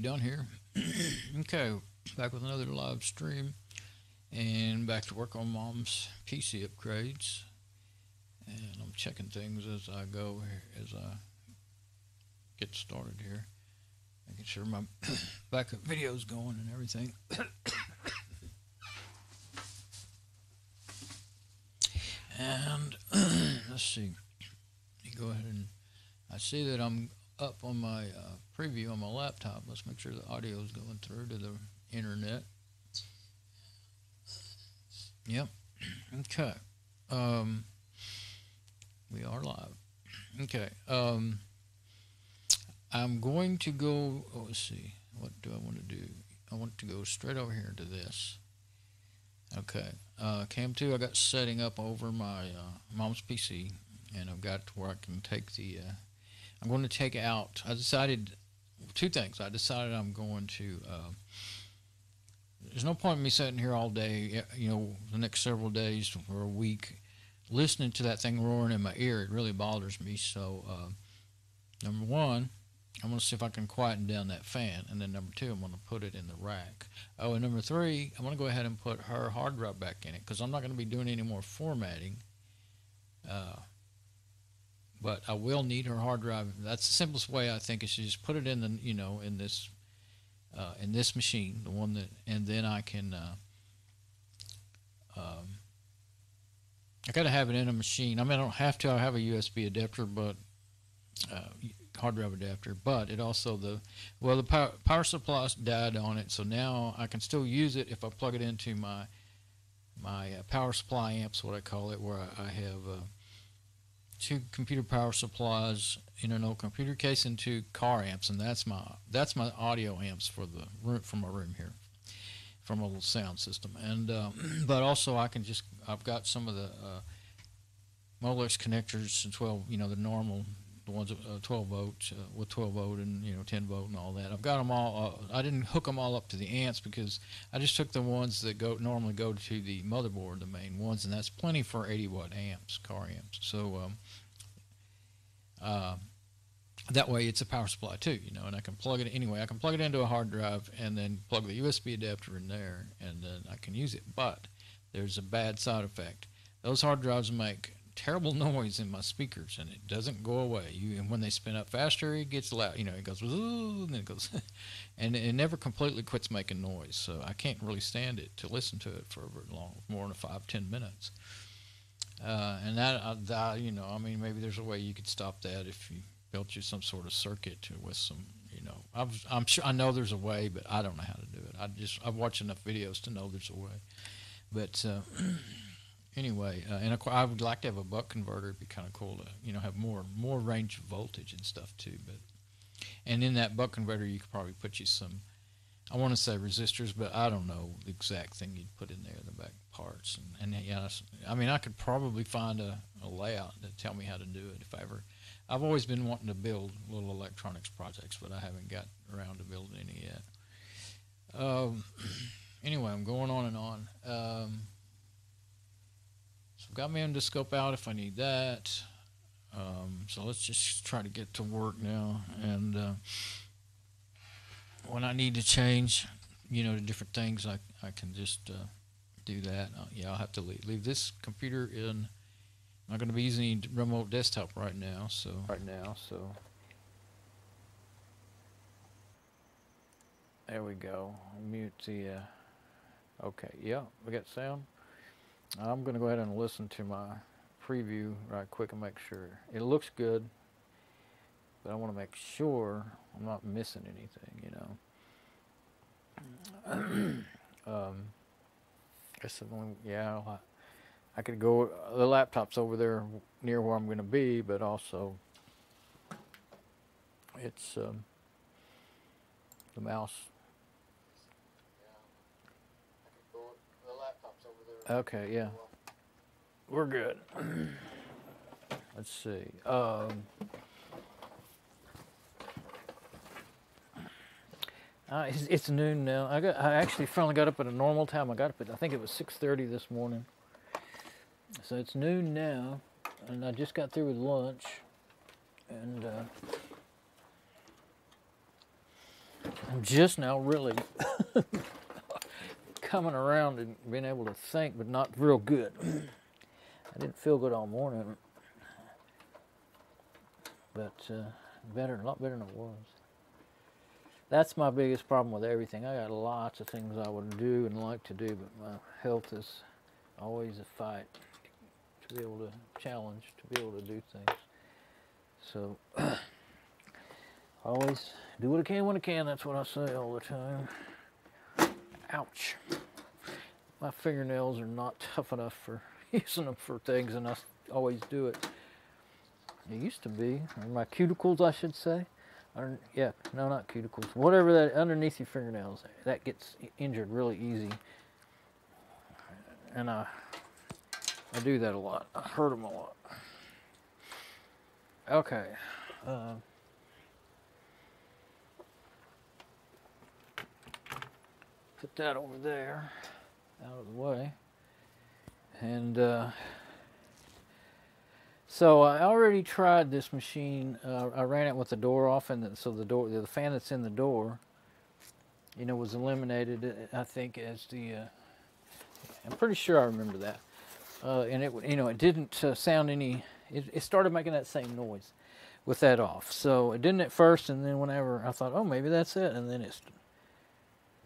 done here. Okay, back with another live stream and back to work on Mom's PC upgrades. And I'm checking things as I go, as I get started here. Making sure my backup video's going and everything. And let's see. You go ahead and I see that I'm up on my preview on my laptop. Let's make sure the audio is going through to the internet. Yep. Okay. We are live. Okay. I'm going to go. Oh, let's see. What do I want to do? I want to go straight over here to this. Okay. Cam 2 I got setting up over my mom's PC, and I've got to where I can take the. I'm going to take out. I decided two things. I decided I'm going to. There's no point in me sitting here all day, the next several days or a week, listening to that thing roaring in my ear. It really bothers me. So, number one, I'm going to see if I can quieten down that fan. And then number two, I'm going to put it in the rack. Oh, and number three, I'm going to go ahead and put her hard drive back in it because I'm not going to be doing any more formatting. But I will need her hard drive. That's the simplest way, I think, is to just put it in the, in this machine, the one that, and then I can, I got to have it in a machine. I mean, I don't have to. I have a USB adapter, but hard drive adapter. But it also the power supply died on it, so now I can still use it if I plug it into my power supply amps, what I call it, where I have. Two computer power supplies in an old computer case and two car amps, and that's my audio amps for the room, from my room here, from a little sound system. And but also I've got some of the Molex connectors and 12, the normal, the ones 12 volts with 12 volt and 10 volt and all that. I've got them all. I didn't hook them all up to the amps because I just took the ones that normally go to the motherboard, the main ones, and that's plenty for 80 watt amps, car amps. So that way it's a power supply too, and I can plug it anyway. I can plug it into a hard drive and then plug the USB adapter in there, and then I can use it. But there's a bad side effect. Those hard drives make terrible noise in my speakers, and it doesn't go away. And when they spin up faster, it gets loud. It goes, ooh, and then it goes, and it never completely quits making noise. So I can't really stand it to listen to it for very long, more than 5-10 minutes. And maybe there's a way you could stop that if you built you some sort of circuit with some, I'm sure I know there's a way, but I don't know how to do it. I've watched enough videos to know there's a way, but. Anyway, and I would like to have a buck converter. It'd be kind of cool to, have more range of voltage and stuff too. And in that buck converter, you could probably put you some, I want to say resistors, but I don't know the exact thing you'd put in there, the back parts. And I could probably find a layout to tell me how to do it if I ever. I've always been wanting to build little electronics projects, but I haven't got around to building any yet. Anyway, I'm going on and on. So got me to scope out if I need that. So let's just try to get to work now. And when I need to change, to different things, I can just do that. I'll have to leave this computer in. I'm not going to be using any remote desktop right now. So there we go. I'll mute the. Okay, yeah, we got sound. I'm going to go ahead and listen to my preview right quick and make sure. It looks good, but I want to make sure I'm not missing anything, I could go, the laptop's over there near where I'm going to be, but also it's the mouse. Okay, yeah. We're good. Let's see. It's noon now. I actually finally got up at a normal time. I got up at, I think it was 6:30 this morning. So it's noon now, and I just got through with lunch. And I'm just now really coming around and being able to think, but not real good. I didn't feel good all morning, but better, a lot better than it was. That's my biggest problem with everything. I got lots of things I would do and like to do, but my health is always a fight to be able to challenge, to be able to do things. So, always do what I can when I can. That's what I say all the time. Ouch. My fingernails are not tough enough for using them for things, and I always do it. It used to be, or my cuticles, I should say. Yeah, no, not cuticles. Whatever that underneath your fingernails, that gets injured really easy. And I do that a lot. I hurt them a lot. Okay. Put that over there, out of the way. And so I already tried this machine. I ran it with the door off, and so the fan that's in the door, you know, was eliminated. I think as the I'm pretty sure I remember that. And it, you know, it didn't sound any. It started making that same noise with that off. So it didn't at first, and then whenever I thought, oh, maybe that's it, and then it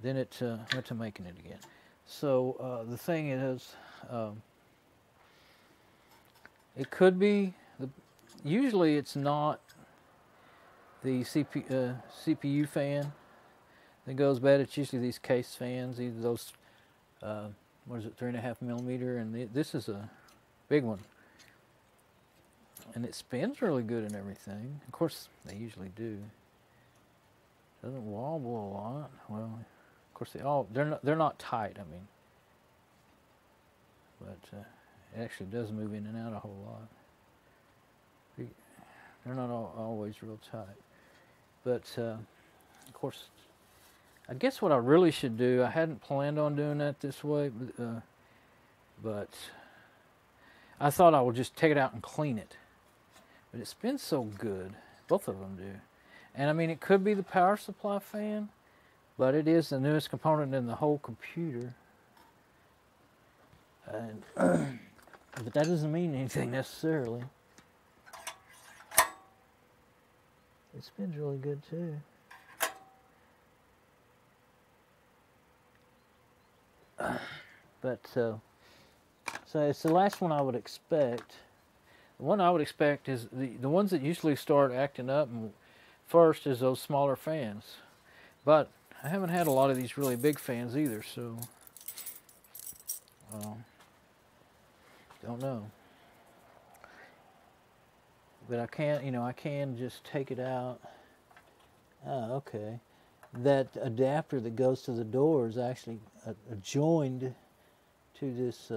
went to making it again. So the thing is, it could be, usually it's not the CPU fan that goes bad. It's usually these case fans, either those, what is it, 3.5 millimeter, and this is a big one. And it spins really good and everything. Of course, they usually do. Doesn't wobble a lot. Well, of course, they're not tight. I mean, but it actually does move in and out a whole lot. They're not always real tight. But of course, I guess what I really should do. I hadn't planned on doing that this way, but I thought I would just take it out and clean it. But it spins so good. Both of them do. And I mean, it could be the power supply fan, but it is the newest component in the whole computer. And but that doesn't mean anything necessarily. It spins really good too. But so it's the last one I would expect. The one I would expect is the ones that usually start acting up first is those smaller fans. But I haven't had a lot of these really big fans either, so don't know. But I can't, you know, I can just take it out. Oh, okay. That adapter that goes to the door is actually joined to this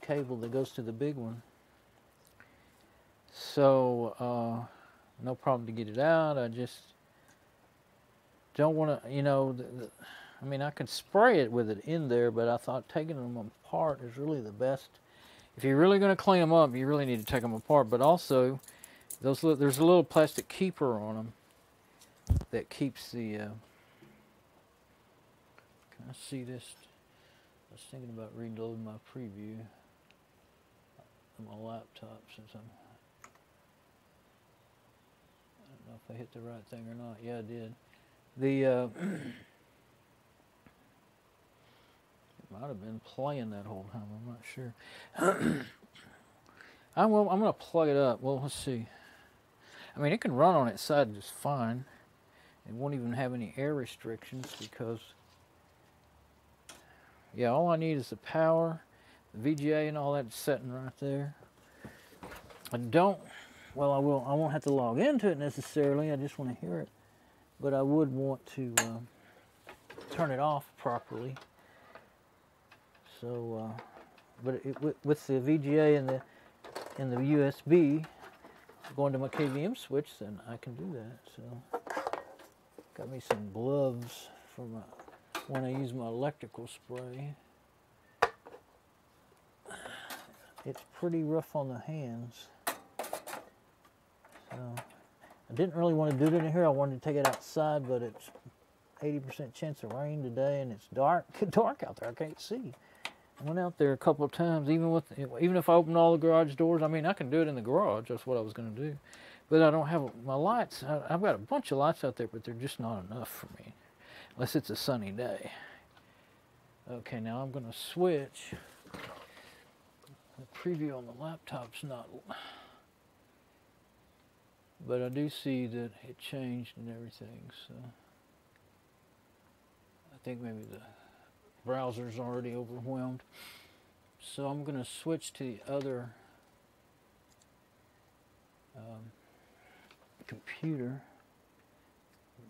cable that goes to the big one. So no problem to get it out. I just don't want to, you know, I mean, I could spray it with it in there, but I thought taking them apart is really the best. If you're really going to clean them up, you really need to take them apart. But also, there's a little plastic keeper on them that keeps the. Can I see this? I was thinking about reloading my preview on my laptop since I don't know if I hit the right thing or not. Yeah, I did. The it might have been playing that whole time. I'm not sure. I'm going to plug it up. Well, let's see. I mean, it can run on its side just fine. It won't even have any air restrictions because, yeah, all I need is the power, the VGA, and all that's sitting right there. I won't have to log into it necessarily. I just want to hear it. But I would want to turn it off properly. So, but with the VGA and the USB going to my KVM switch, then I can do that. So, got me some gloves for when I use my electrical spray. It's pretty rough on the hands. So, I didn't really want to do it in here. I wanted to take it outside, but it's 80% chance of rain today, and it's dark out there. I can't see. I went out there a couple of times, even if I opened all the garage doors. I mean, I can do it in the garage. That's what I was going to do. But I don't have my lights. I've got a bunch of lights out there, but they're just not enough for me, unless it's a sunny day. Okay, now I'm going to switch. The preview on the laptop's not, but I do see that it changed and everything, so I think maybe the browser's already overwhelmed. So I'm going to switch to the other computer,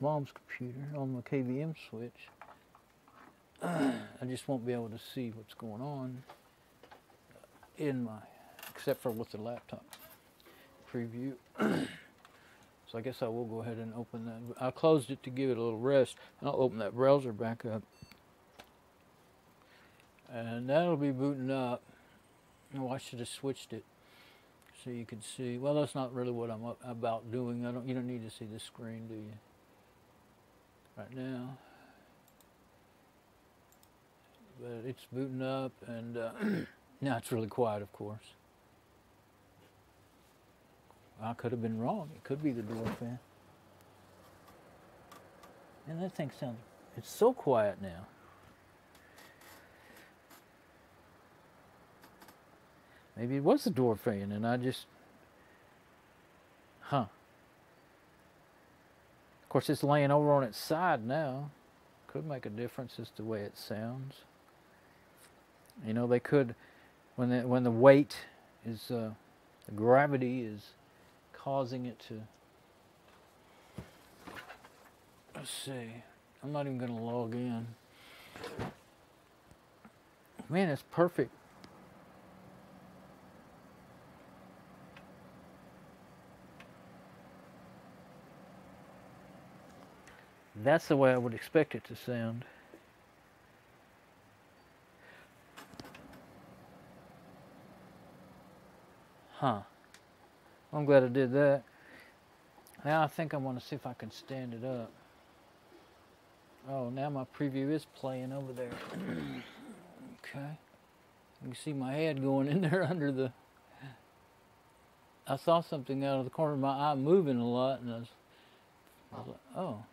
mom's computer, on my KVM switch. I just won't be able to see what's going on except for with the laptop preview. So I guess I will go ahead and open that. I closed it to give it a little rest. I'll open that browser back up. And that'll be booting up. Oh, I should have switched it so you could see. Well, that's not really what I'm about doing. You don't need to see the screen, do you? Right now. But it's booting up, and now it's really quiet, of course. I could have been wrong. It could be the door fan. And that thing it's so quiet now. Maybe it was the door fan, and I just, Of course, it's laying over on its side now. Could make a difference as to the way it sounds. You know, they could, when the weight is, the gravity is causing it to, let's see, I'm not even going to log in. Man, it's perfect. That's the way I would expect it to sound. I'm glad I did that. Now I think I want to see if I can stand it up. Oh, now my preview is playing over there. Okay. You can see my head going in there under the... I saw something out of the corner of my eye moving a lot, and I was like, oh.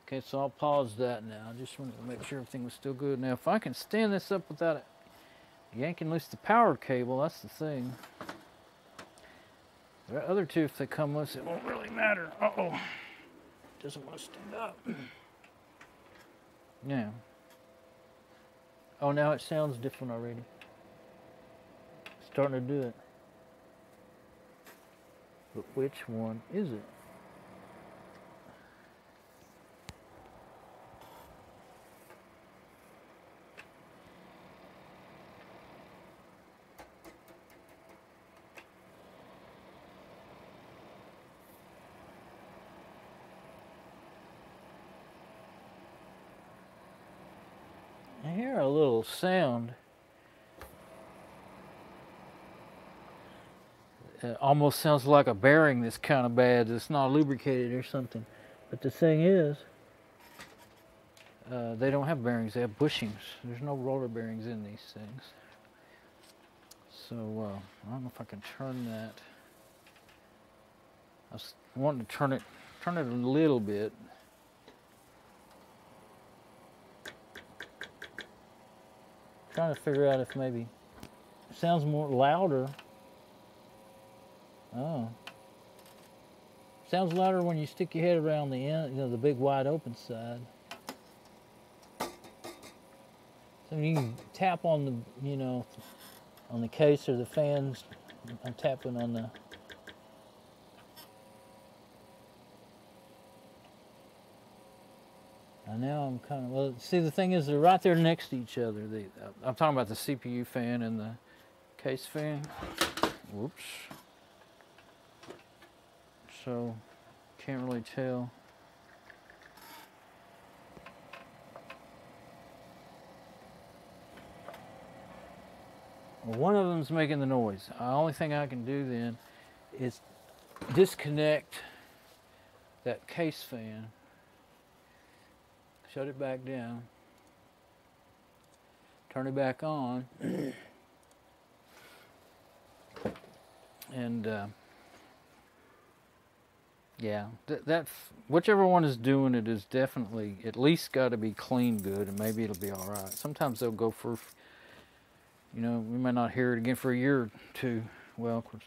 Okay, so I'll pause that now. I just wanted to make sure everything was still good. Now, if I can stand this up without yanking loose the power cable, that's the thing. The other two, if they come loose, it won't really matter. Uh-oh. Doesn't want to stand up. Now. Oh, now it sounds different already. Starting to do it. But which one is it? I hear a little sound. It almost sounds like a bearing that's kind of bad. It's not lubricated or something. But the thing is, they don't have bearings. They have bushings. There's no roller bearings in these things. So I don't know if I can turn that. I was wanting to turn it a little bit. Trying to figure out if maybe it sounds more louder. Oh. Sounds louder when you stick your head around the end, the big wide open side. So you can tap on the, on the case or the fans. I'm tapping on the... And now I'm kind of, well, see, the thing is, they're right there next to each other. I'm talking about the CPU fan and the case fan. Whoops. So, can't really tell. Well, one of them's making the noise. The only thing I can do then is disconnect that case fan, shut it back down, turn it back on, and yeah, that whichever one is doing it is definitely at least got to be cleaned good, and maybe it'll be all right. Sometimes they'll go for, you know, we may not hear it again for a year or two. Well, of course,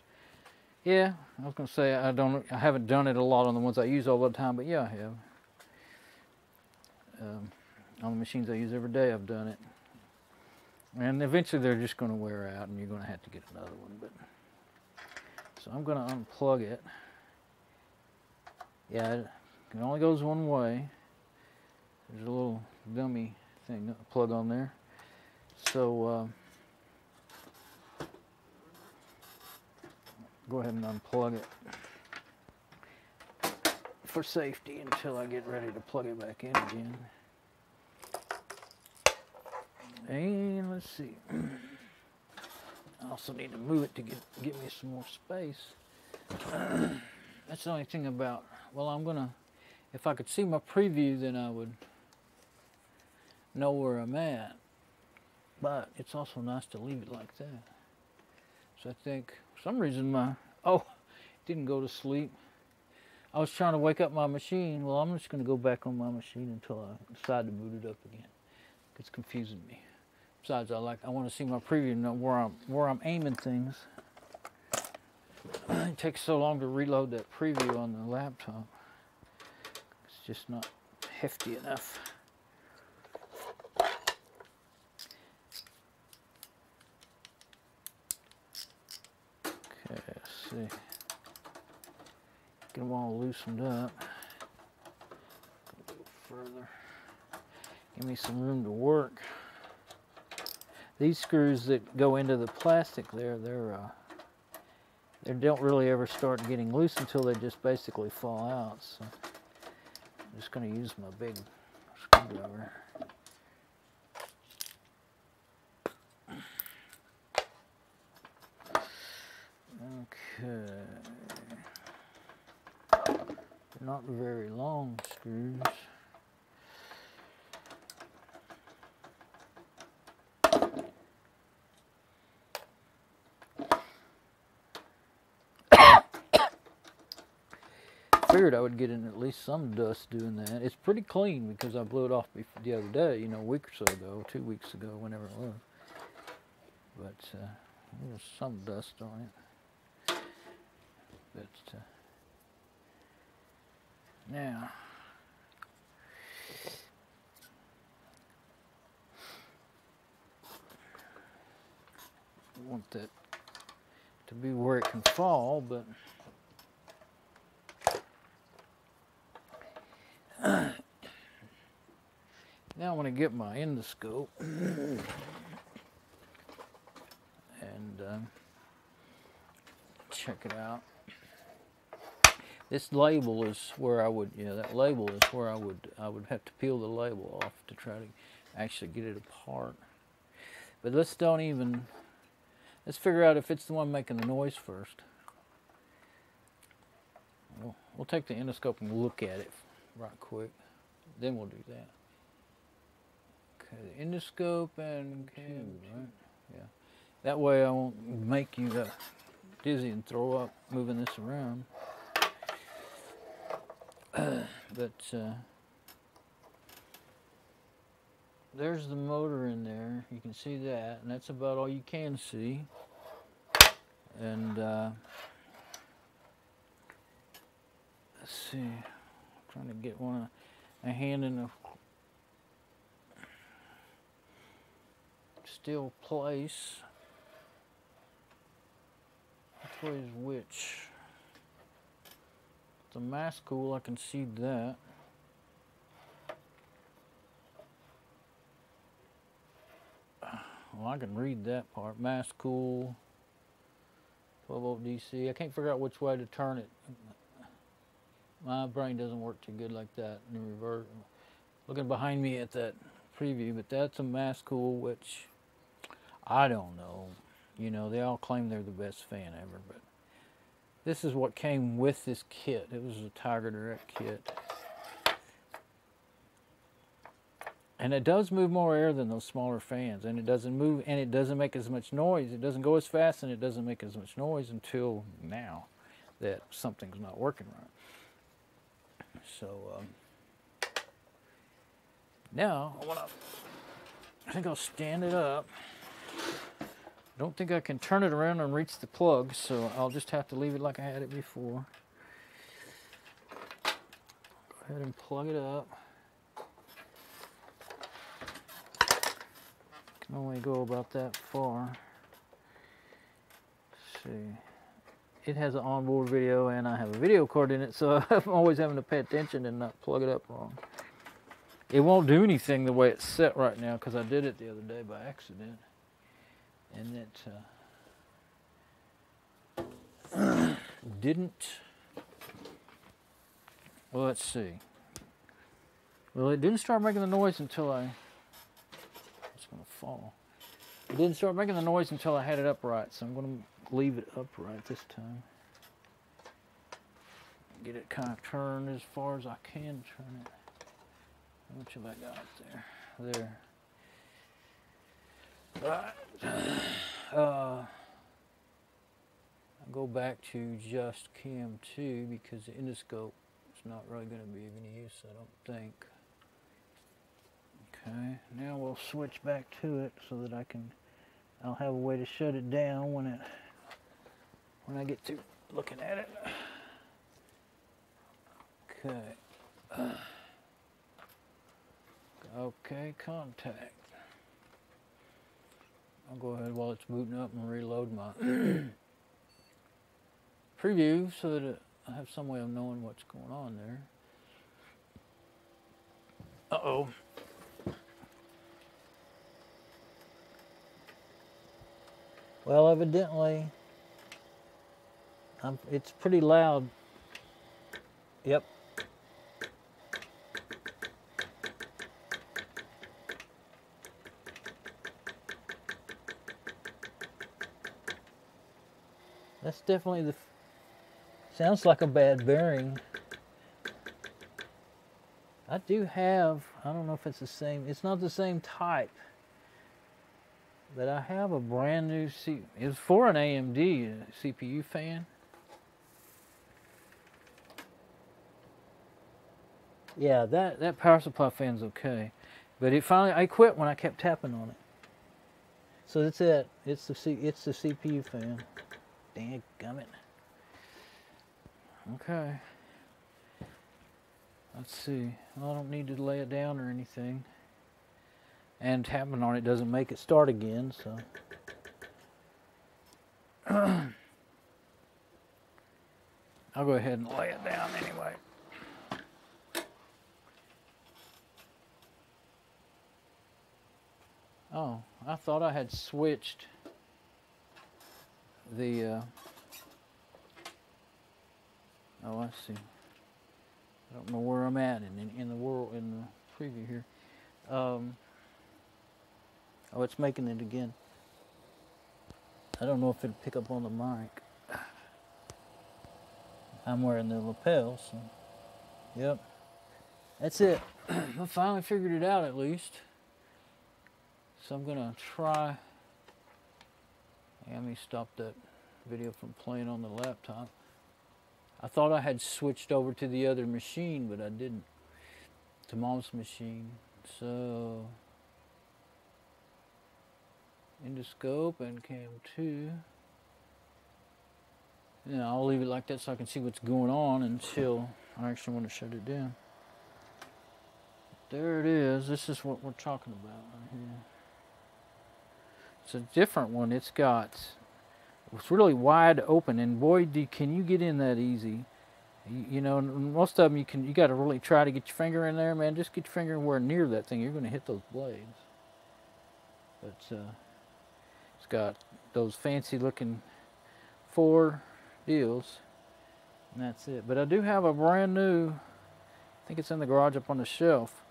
yeah, I was gonna say I haven't done it a lot on the ones I use all the time, but yeah, I have. On the machines I use every day, I've done it, and eventually they're just going to wear out, and you're going to have to get another one. But so I'm going to unplug it. Yeah, it only goes one way. There's a little dummy thing, plug on there. So go ahead and unplug it for safety until I get ready to plug it back in again. And let's see. I also need to move it to get me some more space. That's the only thing about, well, I'm gonna, if I could see my preview, then I would know where I'm at. But it's also nice to leave it like that. So I think, for some reason it didn't go to sleep. I was trying to wake up my machine. Well, I'm just gonna go back on my machine until I decide to boot it up again. It's confusing me. Besides, I want to see my preview and know where I'm aiming things. It takes so long to reload that preview on the laptop. It's just not hefty enough. Okay, let's see. Get them all loosened up. Go a little further. Give me some room to work. These screws that go into the plastic there, they don't really ever start getting loose until they just basically fall out. So I'm just going to use my big screwdriver. Okay. They're not very long screws. Figured I would get in at least some dust doing that. It's pretty clean because I blew it off the other day, you know, a week or so ago, 2 weeks ago, whenever it was. But there's some dust on it. But now, I want that to be where it can fall, but now I want to get my endoscope and check it out. This label is where I would, that label is where I would have to peel the label off to try to actually get it apart. But let's figure out if it's the one making the noise first. We'll take the endoscope and look at it right quick. Then we'll do that. Okay, the endoscope and cube, right? Yeah. That way I won't make you dizzy and throw up moving this around. But there's the motor in there. You can see that, and that's about all you can see. And let's see. I'm trying to get a hand in a still place. Which way is which? The mass cool, I can see that. Well, I can read that part. Mass cool, 12 volt DC. I can't figure out which way to turn it. My brain doesn't work too good like that in reverse. Looking behind me at that preview, but that's a mass cool, which I don't know. You know, they all claim they're the best fan ever, but This is what came with this kit. It was a Tiger Direct kit. And it does move more air than those smaller fans, and it doesn't move, and it doesn't make as much noise. It doesn't go as fast, and it doesn't make as much noise until now that something's not working right. So now I think I'll stand it up. I don't think I can turn it around and reach the plug, so I'll just have to leave it like I had it before. Go ahead and plug it up. Can only go about that far. Let's see. It has an onboard video, and I have a video card in it, so I'm always having to pay attention and not plug it up wrong. It won't do anything the way it's set right now because I did it the other day by accident. And it didn't. Well, let's see. Well, it didn't start making the noise until it's going to fall. It didn't start making the noise until I had it upright, so I'm going to leave it upright this time. Get it kind of turned as far as I can turn it. How much have I got there? There. I'll go back to just cam 2 because the endoscope is not really going to be of any use, I don't think. Okay, now we'll switch back to it so that I'll have a way to shut it down when I get to looking at it. Okay. Okay, contact. I'll go ahead while it's booting up and reload my preview so that I have some way of knowing what's going on there. Uh-oh. Well, evidently, it's pretty loud. Yep. That's definitely sounds like a bad bearing. I don't know if it's the same, it's not the same type, but I have a brand new it's for an AMD CPU fan. Yeah, that power supply fan's okay, but I quit when I kept tapping on it. So that's it. It's the CPU fan. Dadgummit. Okay. Let's see. Well, I don't need to lay it down or anything. And tapping on it doesn't make it start again, so. I'll go ahead and lay it down anyway. Oh, I thought I had switched the oh, I see. I don't know where I'm at in the preview here. Oh, it's making it again. I don't know if it'll pick up on the mic. I'm wearing the lapel, so yep. That's it. I finally figured it out at least. So I'm gonna try. Let me stop that video from playing on the laptop. I thought I had switched over to the other machine, but I didn't. To Mom's machine. So endoscope and cam 2. Yeah, I'll leave it like that so I can see what's going on until I actually want to shut it down. There it is. This is what we're talking about right here. It's a different one. It's really wide open, and boy, can you get in that easy. You know, most of them you got to really try to get your finger in there, man. Just get your finger anywhere near that thing. You're going to hit those blades. But it's got those fancy looking 4 deals, and that's it. But I do have a brand new, I think it's in the garage up on the shelf.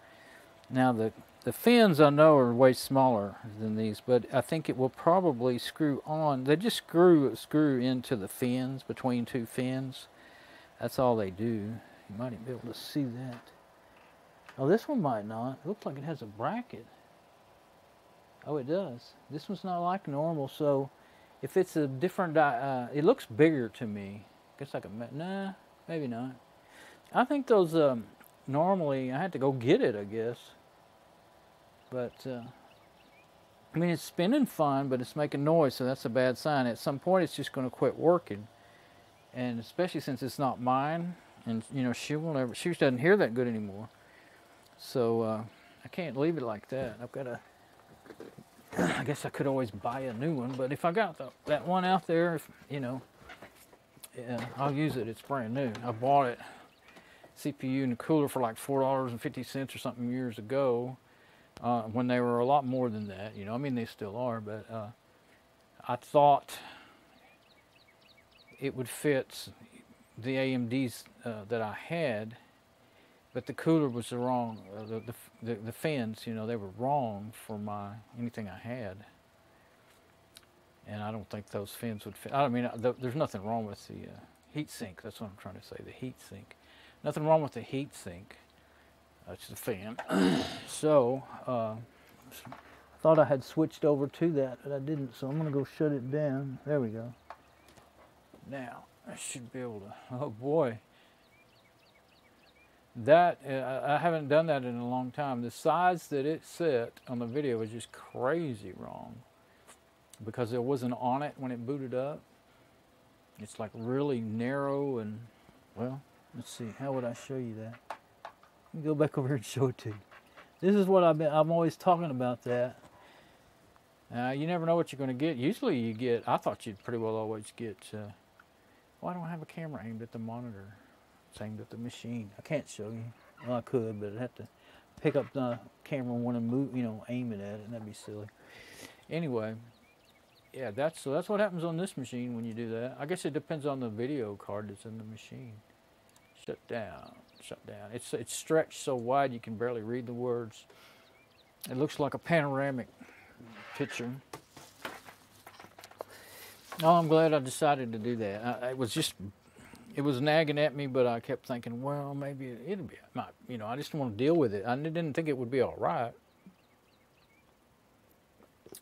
Now the The fins I know are way smaller than these, but I think it will probably screw on. They just screw into the fins, between two fins. That's all they do. You might even be able to see that. Oh, this one might not. It looks like it has a bracket. Oh, it does. This one's not like normal, so if it's a different, it looks bigger to me. Guess I could, nah, maybe not. I think those, normally, I had to go get it, I guess. But, I mean, it's spinning fine, but it's making noise, so that's a bad sign. At some point, it's just going to quit working. And especially since it's not mine, and, you know, she doesn't hear that good anymore. So, I can't leave it like that. I've got to, I guess I could always buy a new one, but if I got that one out there, you know, yeah, I'll use it. It's brand new. I bought it, CPU and the cooler, for like $4.50 or something years ago, when they were a lot more than that. You know, I mean, they still are, but I thought it would fit the AMDs that I had, but the cooler was the wrong, the fins, you know, they were wrong for anything I had. And I don't think those fins would fit. I mean, there's nothing wrong with the heat sink. That's what I'm trying to say, the heat sink. Nothing wrong with the heat sink. That's the fan. So, I thought I had switched over to that, but I didn't, so I'm going to go shut it down. There we go. Now, I should be able to, oh boy. That, I haven't done that in a long time. The size that it set on the video was just crazy wrong, because there wasn't on it when it booted up. It's like really narrow and, well, let's see, how would I show you that? Let me go back over here and show it to you. This is what I'm always talking about that. You never know what you're going to get. Usually you get, I thought you'd pretty well always get, well, I don't have a camera aimed at the monitor. It's aimed at the machine. I can't show you. Well, I could, but I'd have to pick up the camera and want to move, you know, aim it at it, and that'd be silly. Anyway, yeah, that's what happens on this machine when you do that. I guess it depends on the video card that's in the machine. Shut down, shut down. It's stretched so wide you can barely read the words. It looks like a panoramic picture. Oh, I'm glad I decided to do that. It was nagging at me, but I kept thinking, well, maybe it'll be not, you know, I just want to deal with it. I didn't think it would be all right,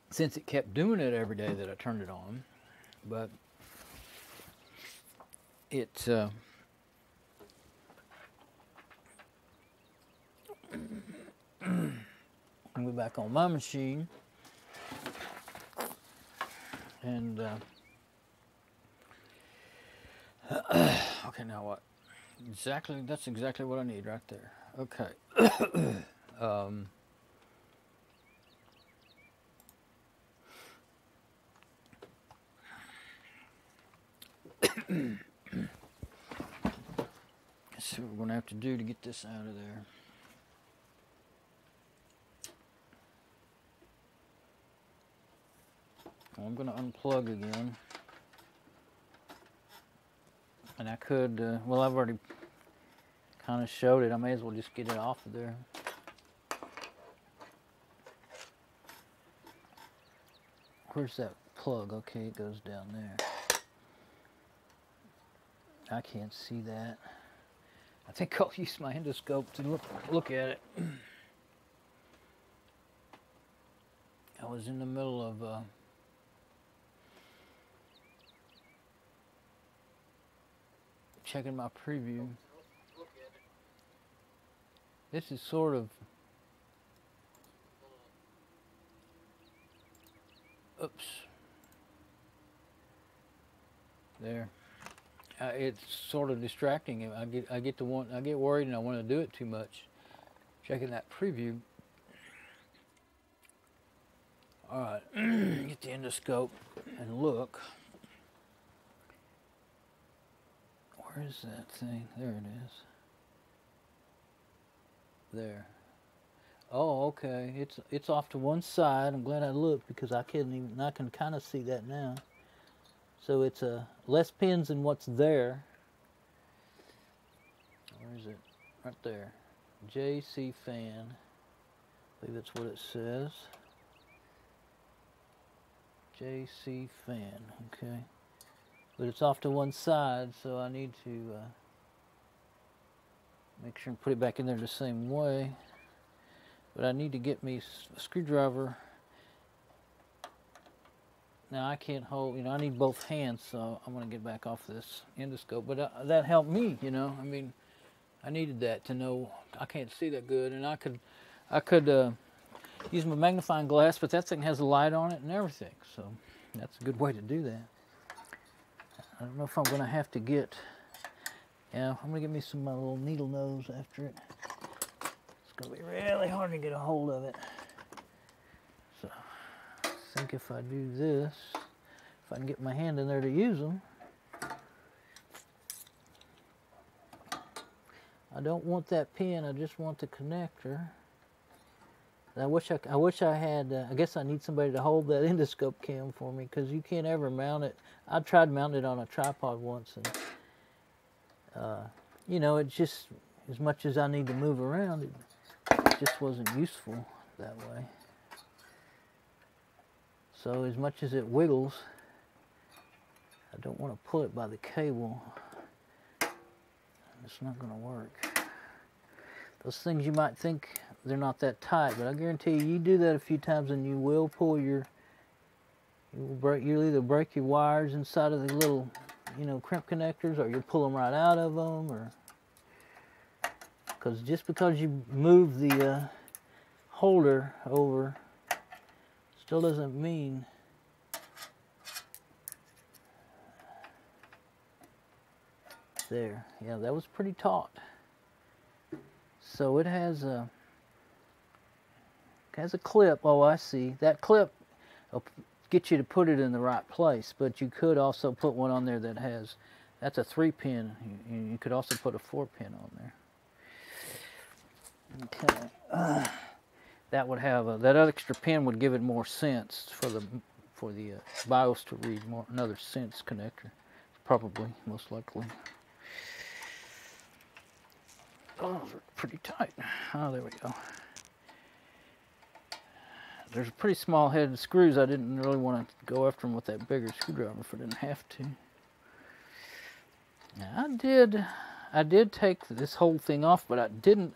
since it kept doing it every day that I turned it on. But it, I'll be back on my machine, and okay, now what? That's exactly what I need right there. Okay. Let's see what we're going to have to do to get this out of there. Well, I'm going to unplug again. And I could, well, I've already kind of showed it. I may as well just get it off of there. Where's that plug? Okay, it goes down there. I can't see that. I think I'll use my endoscope to look at it. I was in the middle of checking my preview. This is sort of, oops, there. It's sort of distracting. I get worried and I want to do it too much. Checking that preview. All right, get the endoscope and look. Where is that thing? There it is. There. Oh, okay. It's off to one side. I'm glad I looked, because I can kind of see that now. So it's less pins than what's there. Where is it? Right there. JC fan. I believe that's what it says. JC fan, okay. But it's off to one side, so I need to make sure and put it back in there the same way. But I need to get me a screwdriver. Now I can't hold, I need both hands, so I'm going to get back off this endoscope. But that helped me, I mean, I needed that to know I can't see that good, and I could use my magnifying glass, but that thing has a light on it and everything, so that's a good way to do that. I don't know if I'm going to have to get, I'm going to get me some of my little needle nose after it. It's going to be really hard to get a hold of it. So I think if I do this, if I can get my hand in there to use them, I don't want that pin, I just want the connector. I wish I had, I guess I need somebody to hold that endoscope cam for me, because you can't ever mount it. I tried mounting it on a tripod once, and it just, as much as I need to move around, it just wasn't useful that way. So as much as it wiggles, I don't want to pull it by the cable. It's not going to work. Those things you might think they're not that tight, but I guarantee you do that a few times and you will pull you'll either break your wires inside of the little, crimp connectors, or you'll pull them right out of them, or because just because you move the holder over still doesn't mean there. Yeah, that was pretty taut. So it has a clip. Oh, I see. That clip will get you to put it in the right place, but you could also put one on there that's a 3-pin. You could also put a 4-pin on there. Okay. That would have that extra pin would give it more sense for the BIOS to read more, another sense connector, probably, most likely. Oh, they're pretty tight. Oh, there we go. There's a pretty small head of screws. I didn't really want to go after them with that bigger screwdriver if I didn't have to. Now, I did take this whole thing off, but I didn't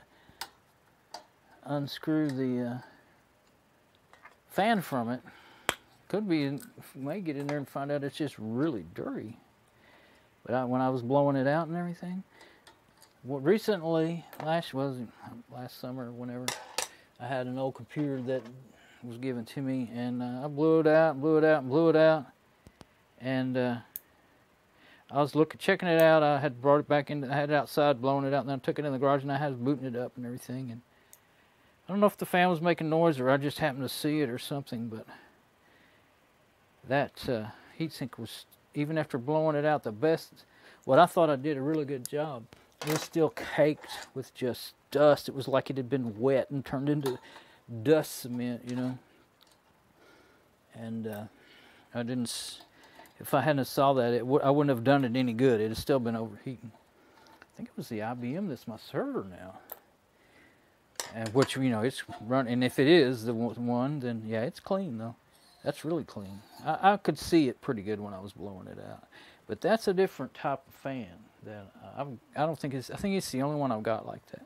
unscrew the fan from it. Could be, may get in there and find out it's just really dirty. But when I was blowing it out and everything, recently, last summer or whenever, I had an old computer that was given to me, and I blew it out, and I was checking it out. I had brought it back in, I had it outside, blowing it out, and then I took it in the garage, and I was booting it up and everything, and I don't know if the fan was making noise or I just happened to see it or something, but that heatsink was, even after blowing it out, what I thought I did a really good job. It was still caked with just dust. It was like it had been wet and turned into dust cement, And if I hadn't saw that, I wouldn't have done it any good. It had still been overheating. I think it was the IBM that's my server now. And which, it's running. And if it is the one, then yeah, it's clean though. That's really clean. I could see it pretty good when I was blowing it out. But that's a different type of fan. I think it's the only one I've got like that.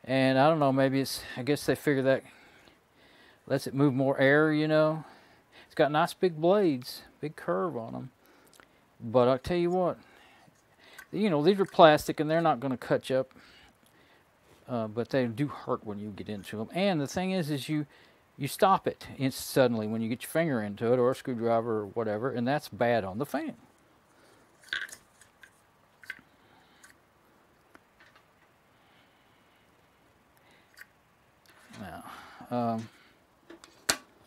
And I don't know, maybe I guess they figure that lets it move more air, It's got nice big blades, big curve on them. But I'll tell you what, these are plastic and they're not going to cut you up. But they do hurt when you get into them. And the thing is you stop it suddenly when you get your finger into it, or a screwdriver or whatever, and that's bad on the fan. Now,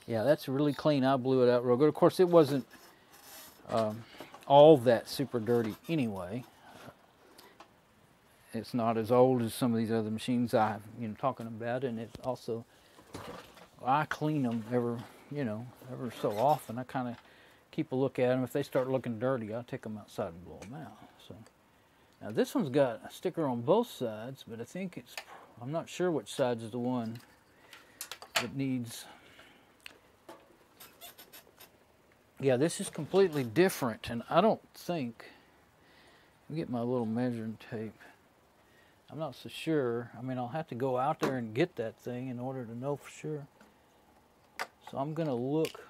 yeah, that's really clean. I blew it out real good. Of course, it wasn't all that super dirty anyway. It's not as old as some of these other machines I've talking about, and it's also, I clean them ever so often. I kind of keep a look at them. If they start looking dirty, I'll take them outside and blow them out. So now this one's got a sticker on both sides, but I'm not sure which side is the one. it needs, yeah, this is completely different, and I don't think, let me get my little measuring tape. I'm not so sure. I mean, I'll have to go out there and get that thing in order to know for sure. So I'm gonna look.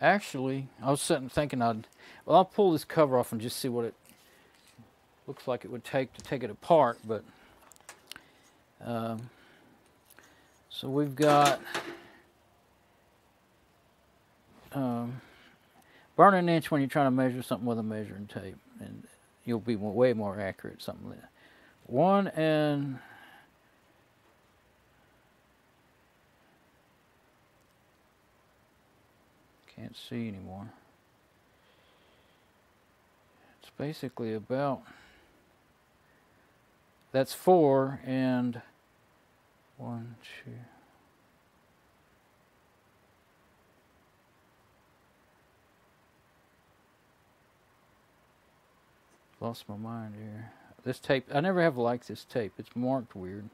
Actually, I was sitting thinking well, I'll pull this cover off and just see what it looks like it would take to take it apart, but so we've got burn an inch when you're trying to measure something with a measuring tape, and you'll be way more accurate. Something like that. 1 and can't see anymore. It's basically about, that's 4 and 1, 2. Lost my mind here. This tape, I never have liked this tape. It's marked weird.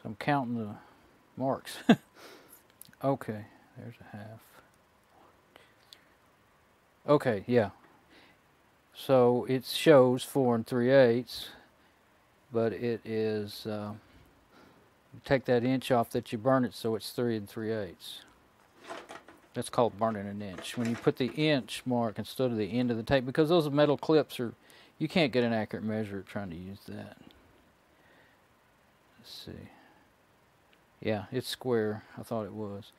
So I'm counting the marks. Okay, there's a half. Okay, yeah. So it shows 4 3/8, but it is, take that inch off that you burn it, so it's 3 3/8. That's called burning an inch. When you put the inch mark instead of the end of the tape, because those metal clips are, you can't get an accurate measure trying to use that. Let's see. Yeah, it's square. I thought it was.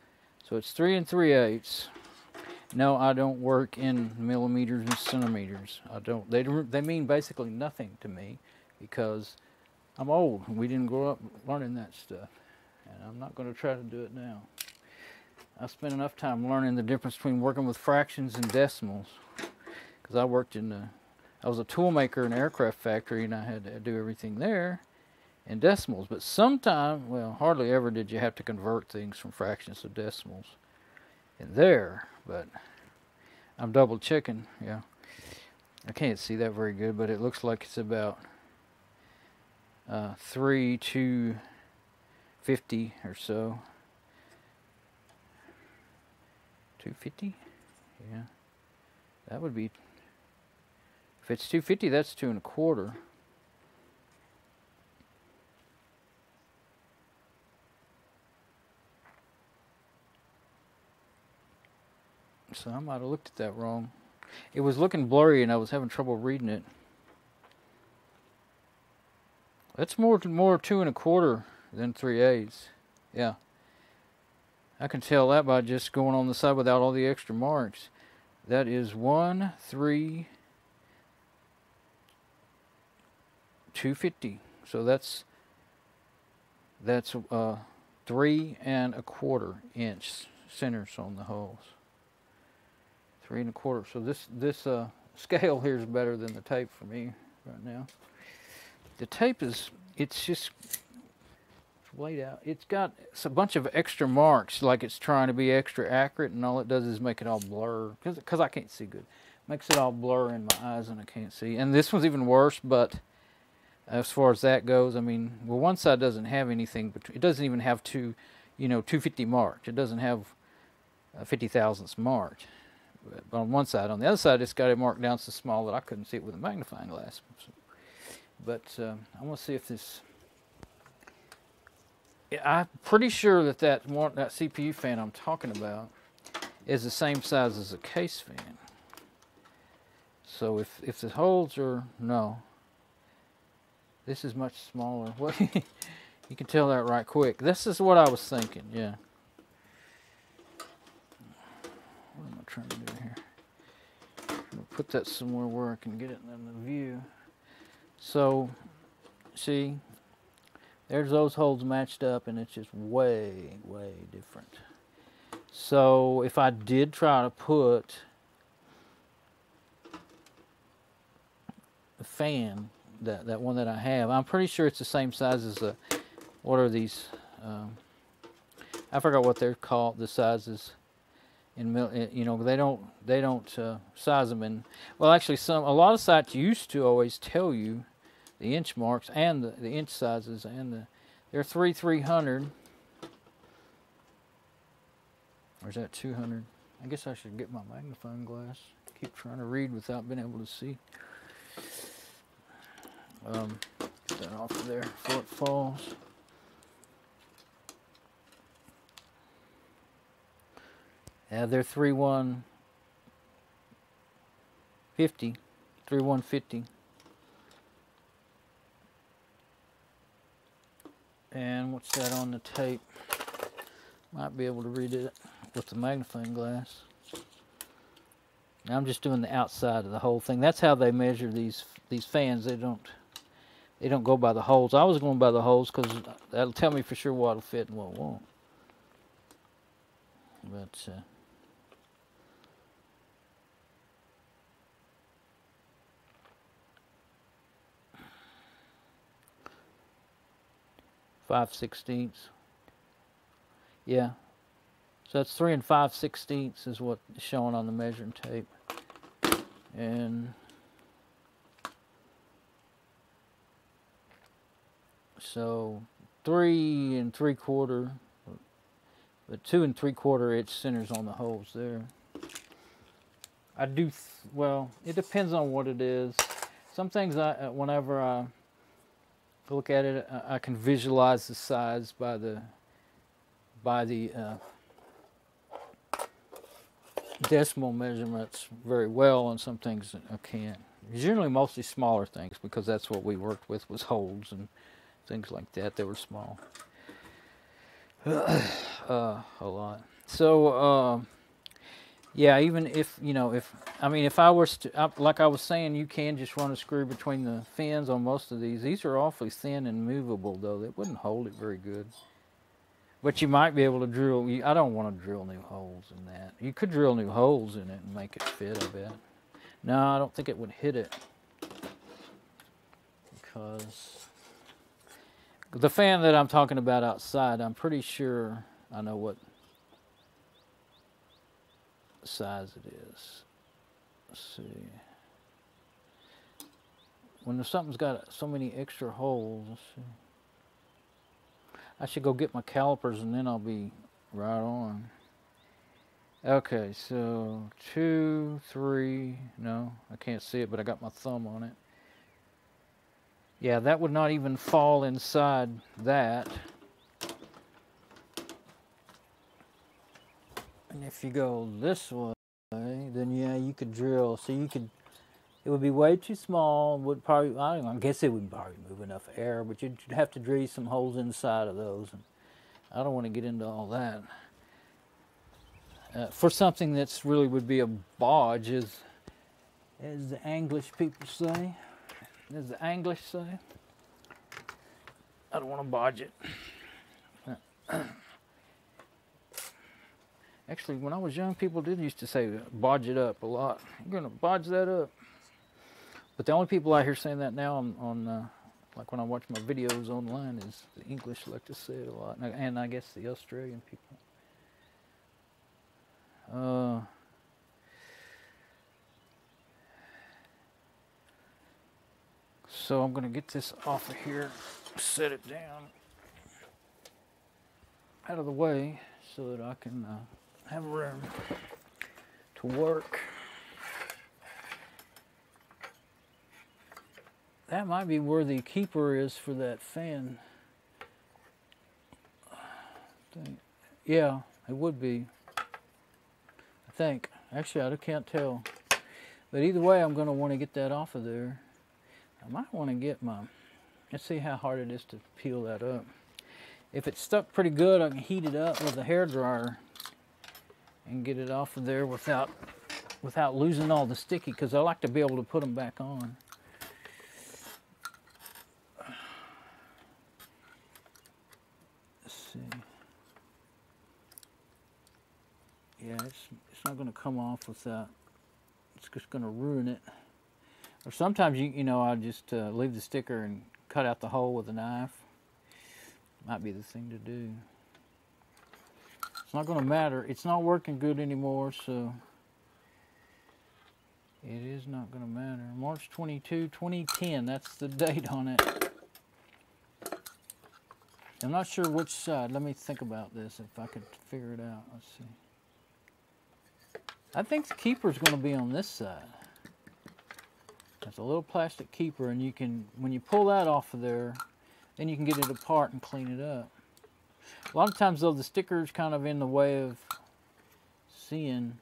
So it's 3 3/8. No, I don't work in millimeters and centimeters. I don't. They mean basically nothing to me because I'm old. We didn't grow up learning that stuff, and I'm not going to try to do it now. I spent enough time learning the difference between working with fractions and decimals, because I worked in I was a tool maker in an aircraft factory, and I had to do everything there in decimals. But sometimes, well, hardly ever did you have to convert things from fractions to decimals in there. But I'm double checking. Yeah, I can't see that very good, but it looks like it's about 3 to 50 or so. 250? Yeah, that would be, if it's 250, that's 2 1/4. So I might have looked at that wrong. It was looking blurry and I was having trouble reading it. That's more 2 1/4 than 3/8. Yeah. I can tell that by just going on the side without all the extra marks. That is 1 3 250. So that's 3 1/4 inch centers on the holes. 3 1/4. So this scale here is better than the tape for me right now. The tape is, it's just laid out. It's got a bunch of extra marks, like it's trying to be extra accurate, and all it does is make it all blur, because I can't see good. Makes it all blur in my eyes and I can't see. And this one's even worse, but as far as that goes, I mean, well, one side doesn't have anything, but it doesn't even have 250 marked. It doesn't have 50 thousandths marked. But on one side. On the other side, it's got it marked down so small that I couldn't see it with a magnifying glass. But I'm going to see if this, I'm pretty sure that that CPU fan I'm talking about is the same size as a case fan. So if the holes are, no, this is much smaller. Well, you can tell that right quick. This is what I was thinking, yeah. What am I trying to do here? I'm going to put that somewhere where I can get it in the view. So, see, there's those holes matched up, and it's just way, way different. So if I did try to put a fan, that one that I have, I'm pretty sure it's the same size as what are these? I forgot what they're called, the sizes. They don't size them in. Well, actually, a lot of sites used to always tell you the inch marks and the inch sizes, and They're 300. Or is that 200? I guess I should get my magnifying glass. Keep trying to read without being able to see. Get that off of there before it falls. Yeah, they're 3150. And what's that on the tape? Might be able to read it with the magnifying glass. Now I'm just doing the outside of the whole thing. That's how they measure these fans. They don't go by the holes. I was going by the holes because that'll tell me for sure what'll fit and what won't. But 5/16. Yeah. So that's 3 5/16 is what is showing on the measuring tape. And so 3 3/4, but 2 3/4 inch centers on the holes there. I do, well, it depends on what it is. Some things whenever I look at it, I can visualize the size by the decimal measurements very well, and some things I can't. Generally mostly smaller things, because that's what we worked with, was holes and things like that. They were small. A lot. So yeah, even if, you know, if I was to, like I was saying, you can just run a screw between the fins on most of these. These are awfully thin and movable, though. They wouldn't hold it very good. But you might be able to drill. I don't want to drill new holes in that. You could drill new holes in it and make it fit, I bet. No, I don't think it would hit it, because the fan that I'm talking about outside, I'm pretty sure I know what size it is. Let's see. When something's got so many extra holes, let's see. I should go get my calipers and then I'll be right on. Okay, so 2, 3, no, I can't see it, but I got my thumb on it. Yeah, that would not even fall inside that. And if you go this way, then yeah, you could drill. So you could, it would be way too small. Would probably, I don't know, I guess it would probably move enough air, but you'd have to drill some holes inside of those. And I don't want to get into all that. For something that's really would be a bodge, as the English people say. As the English say. I don't want to bodge it. Actually, when I was young, people did used to say bodge it up a lot. You're going to bodge that up. But the only people I hear saying that now on like when I watch my videos online, is the English like to say it a lot. And I guess the Australian people. So I'm going to get this off of here, set it down out of the way so that I can have room to work. That might be where the keeper is for that fan. Yeah, it would be. I think. Actually, I can't tell. But either way, I'm going to want to get that off of there. I might want to get my... Let's see how hard it is to peel that up. If it's stuck pretty good, I can heat it up with a hairdryer and get it off of there without losing all the sticky, because I like to be able to put them back on. Let's see. Yeah, it's not going to come off without. It's just going to ruin it. Or sometimes you know, I just leave the sticker and cut out the hole with a knife. Might be the thing to do. It's not going to matter. It's not working good anymore, so it is not going to matter. March 22, 2010. That's the date on it. I'm not sure which side. Let me think about this, if I could figure it out. Let's see. I think the keeper's going to be on this side. There's a little plastic keeper, and you can, when you pull that off of there, then you can get it apart and clean it up. A lot of times, though, the sticker's kind of in the way of seeing.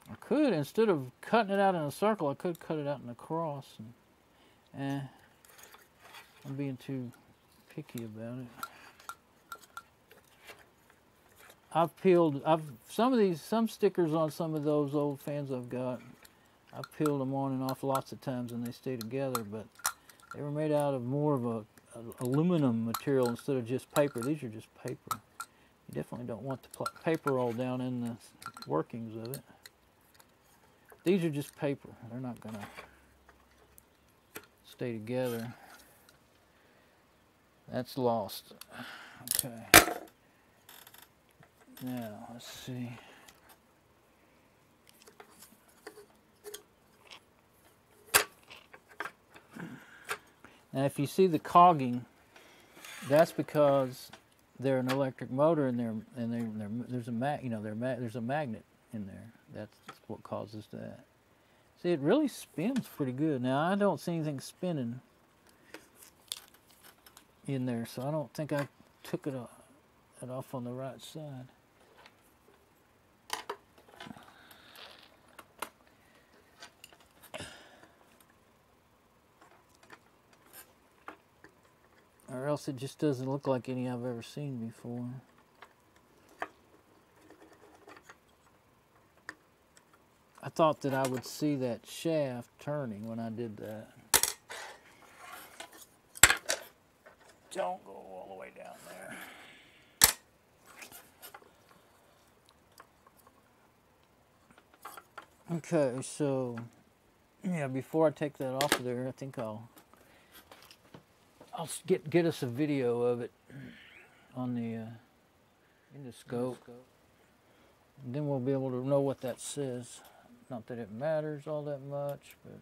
I could, instead of cutting it out in a circle, I could cut it out in a cross. And, I'm being too picky about it. Some stickers on some of those old fans I've got, I've peeled them on and off lots of times and they stay together, but they were made out of more of a aluminum material instead of just paper. These are just paper. You definitely don't want the paper all down in the workings of it. These are just paper. They're not going to stay together. That's lost. Okay. Now, let's see. Now, if you see the cogging, that's because they're an electric motor, and there's a there's a magnet in there. That's what causes that. See, it really spins pretty good. Now, I don't see anything spinning in there, so I don't think I took it off on the right side. Or else it just doesn't look like any I've ever seen before. I thought that I would see that shaft turning when I did that. Don't go all the way down there. Okay, so yeah, before I take that off of there, I think I'll get us a video of it on the in the scope. And then we'll be able to know what that says. Not that it matters all that much, but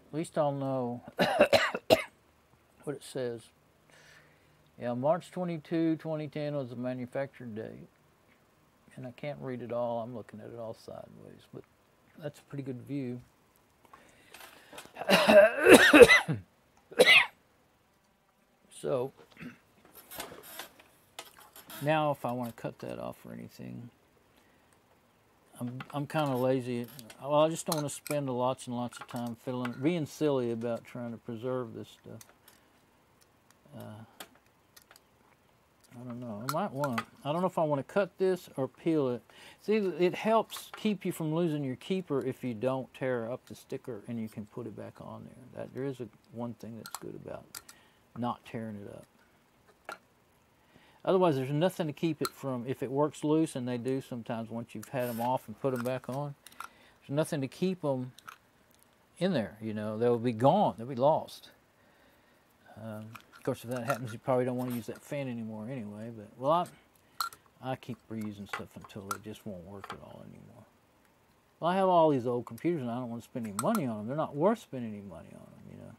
at least I'll know what it says. Yeah, March 22, 2010 was the manufactured date. And I can't read it all. I'm looking at it all sideways, but that's a pretty good view. So now if I want to cut that off or anything, I'm kind of lazy. Well, I just don't want to spend lots and lots of time being silly about trying to preserve this stuff. I don't know. I don't know if I want to cut this or peel it. See, it helps keep you from losing your keeper if you don't tear up the sticker and you can put it back on there. There is one thing that's good about not tearing it up. Otherwise, there's nothing to keep it from, if it works loose, and they do sometimes once you've had them off and put them back on, there's nothing to keep them in there, you know. They'll be gone. They'll be lost. Of course, if that happens, you probably don't want to use that fan anymore anyway. But, well, I keep reusing stuff until it just won't work at all anymore. Well, I have all these old computers, and I don't want to spend any money on them. They're not worth spending any money on them, you know.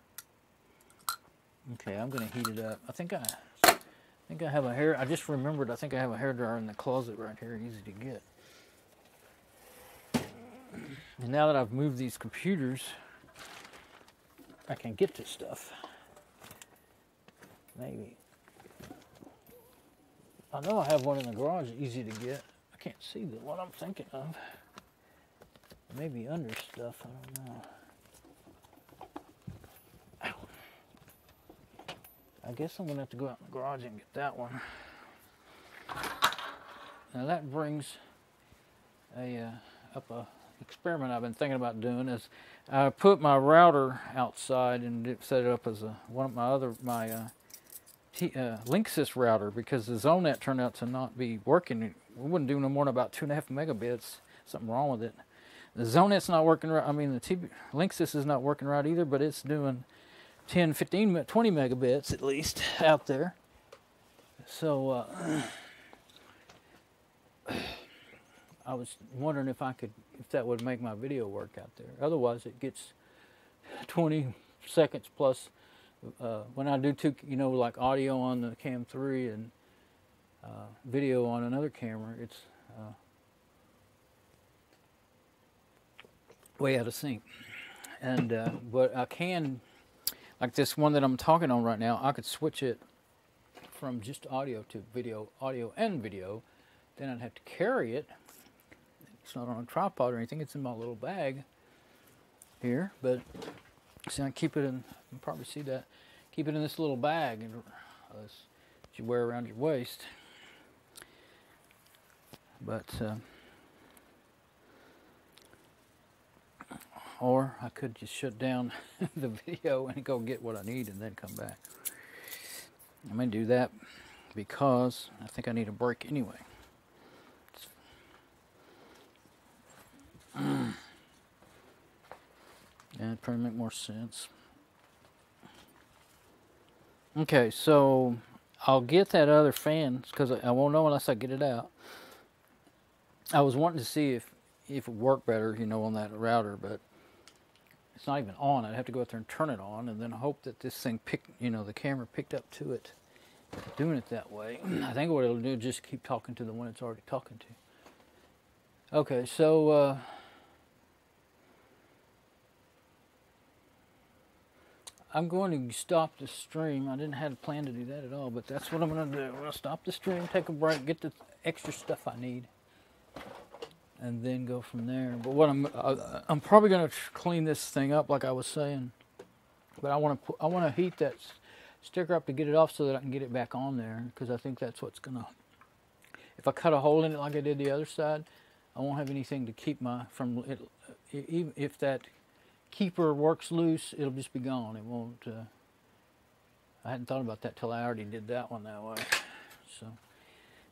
Okay, I'm going to heat it up. I think I have a hair. I just remembered. I think I have a hairdryer in the closet right here, easy to get. And now that I've moved these computers, I can get to stuff. Maybe. I know I have one in the garage, easy to get. I can't see what I'm thinking of. Maybe under stuff, I don't know. Ow. I guess I'm going to have to go out in the garage and get that one. Now that brings up a experiment I've been thinking about doing. Is I put my router outside and set it up as my Linksys router, because the ZoneNet turned out to not be working. It wouldn't do no more than about 2.5 megabits. Something wrong with it. The ZoneNet's not working right. I mean, the Linksys is not working right either, but it's doing 10, 15, 20 megabits at least out there. So I was wondering if that would make my video work out there. Otherwise, it gets 20 seconds plus. When I do like audio on the Cam 3 and video on another camera, it's way out of sync. And but I can, like this one that I'm talking on right now, I could switch it from just audio to video, audio and video. Then I'd have to carry it. It's not on a tripod or anything. It's in my little bag here. But see, I keep it in. You can probably see that. Keep it in this little bag that you wear around your waist. But or I could just shut down the video and go get what I need and then come back. I'm going to do that because I think I need a break anyway. Yeah, it'd probably make more sense. Okay, so I'll get that other fan because I won't know unless I get it out. I was wanting to see if it worked better, on that router, but it's not even on. I'd have to go out there and turn it on and then hope that this thing the camera picked up to it, doing it that way. I think what it'll do is just keep talking to the one it's already talking to. Okay, so I'm going to stop the stream. I didn't have a plan to do that at all, but that's what I'm going to do. I'm going to stop the stream, take a break, get the extra stuff I need, and then go from there. But what I'm probably going to clean this thing up, like I was saying. But I want to heat that sticker up to get it off so that I can get it back on there, because I think that's what's going to. If I cut a hole in it like I did the other side, I won't have anything to keep even if that keeper works loose, it'll just be gone. It won't. I hadn't thought about that till I already did that one that way. So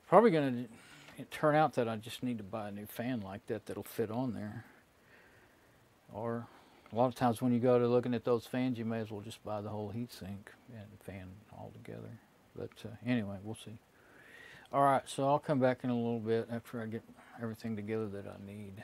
probably going to turn out that I just need to buy a new fan like that that'll fit on there. Or a lot of times when you go to looking at those fans, you may as well just buy the whole heatsink and fan all together. But anyway, we'll see. All right, so I'll come back in a little bit after I get everything together that I need.